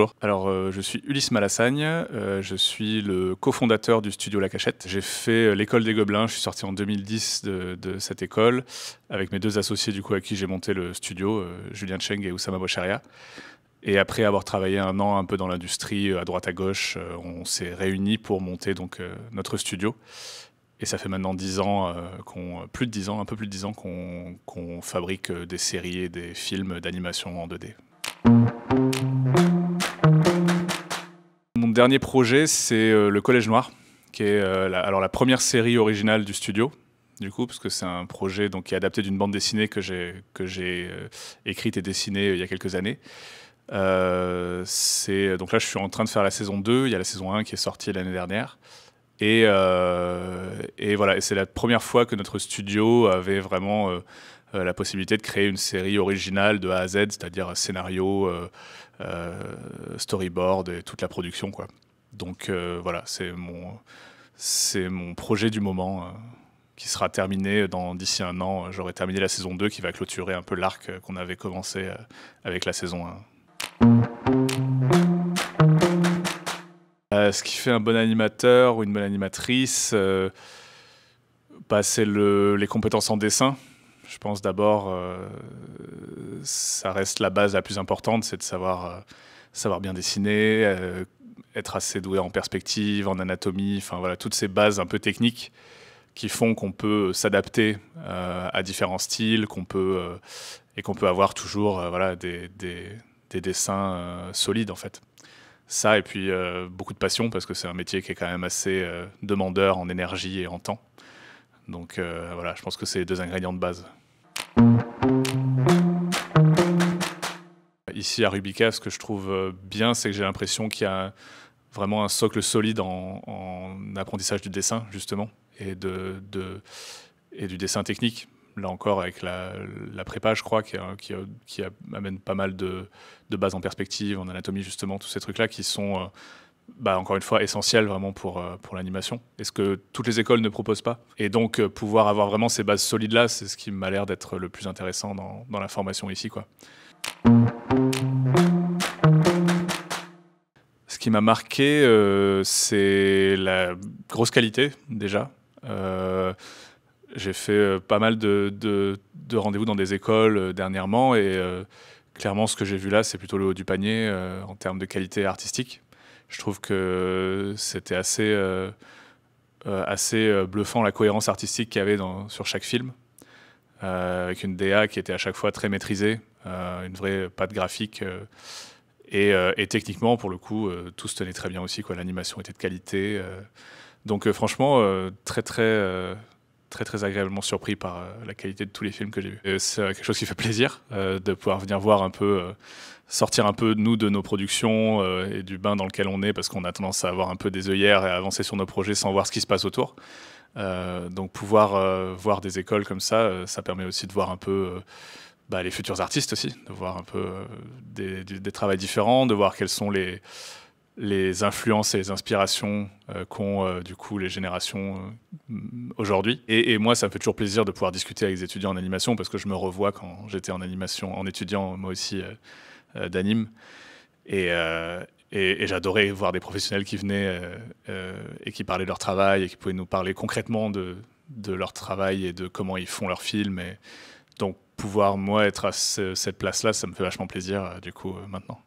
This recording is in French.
bonjour. Alors, je suis Ulysse Malassagne, je suis le cofondateur du studio La Cachette. J'ai fait l'école des Gobelins, je suis sorti en 2010 de cette école, avec mes deux associés du coup à qui j'ai monté le studio, Julien Cheng et Oussama Bocharia. Et après avoir travaillé un an un peu dans l'industrie, à droite à gauche, on s'est réunis pour monter donc notre studio. Et ça fait maintenant 10 ans, plus de 10 ans, un peu plus de 10 ans qu'on fabrique des séries et des films d'animation en 2D. Mon dernier projet, c'est Le Collège Noir, qui est la première série originale du studio, du coup, parce que c'est un projet donc, qui est adapté d'une bande dessinée que j'ai écrite et dessinée il y a quelques années. Donc là, je suis en train de faire la saison 2, il y a la saison 1 qui est sortie l'année dernière. Et voilà, et c'est la première fois que notre studio avait vraiment la possibilité de créer une série originale de A à Z, c'est-à-dire scénario, storyboard et toute la production, quoi. Donc voilà, c'est mon projet du moment qui sera terminé d'ici un an. J'aurai terminé la saison 2 qui va clôturer un peu l'arc qu'on avait commencé avec la saison 1. Ce qui fait un bon animateur ou une bonne animatrice, c'est les compétences en dessin. Je pense d'abord, ça reste la base la plus importante, c'est de savoir bien dessiner, être assez doué en perspective, en anatomie, enfin voilà, toutes ces bases un peu techniques qui font qu'on peut s'adapter à différents styles, qu'on peut avoir toujours voilà, des dessins solides en fait. Ça, et puis beaucoup de passion, parce que c'est un métier qui est quand même assez demandeur en énergie et en temps. Donc voilà, je pense que c'est les deux ingrédients de base. Ici à Rubica, ce que je trouve bien, c'est que j'ai l'impression qu'il y a vraiment un socle solide en apprentissage du dessin, justement, et du dessin technique. Là encore, avec la prépa, je crois, qui amène pas mal de bases en perspective, en anatomie, justement, tous ces trucs-là qui sont, encore une fois, essentiels vraiment pour l'animation. Et ce que toutes les écoles ne proposent pas. Et donc, pouvoir avoir vraiment ces bases solides-là, c'est ce qui m'a l'air d'être le plus intéressant dans la formation ici, quoi. Ce qui m'a marqué, c'est la grosse qualité, déjà. J'ai fait pas mal de rendez-vous dans des écoles dernièrement et clairement ce que j'ai vu là c'est plutôt le haut du panier en termes de qualité artistique. Je trouve que c'était assez bluffant la cohérence artistique qu'il y avait sur chaque film, avec une DA qui était à chaque fois très maîtrisée, une vraie patte graphique et techniquement pour le coup tout se tenait très bien aussi, quoi. L'animation était de qualité, donc franchement très agréablement surpris par la qualité de tous les films que j'ai vus. C'est quelque chose qui fait plaisir de pouvoir venir voir un peu, sortir un peu nous de nos productions et du bain dans lequel on est, parce qu'on a tendance à avoir un peu des œillères et à avancer sur nos projets sans voir ce qui se passe autour. Donc pouvoir voir des écoles comme ça, ça permet aussi de voir un peu les futurs artistes aussi, de voir un peu des travails différents, de voir quels sont les influences et les inspirations qu'ont du coup les générations aujourd'hui. Et moi, ça me fait toujours plaisir de pouvoir discuter avec des étudiants en animation, parce que je me revois quand j'étais en animation, en étudiant moi aussi d'anime. Et j'adorais voir des professionnels qui venaient et qui parlaient de leur travail et qui pouvaient nous parler concrètement de leur travail et de comment ils font leurs films. Et donc pouvoir, moi, être à cette place-là, ça me fait vachement plaisir du coup maintenant.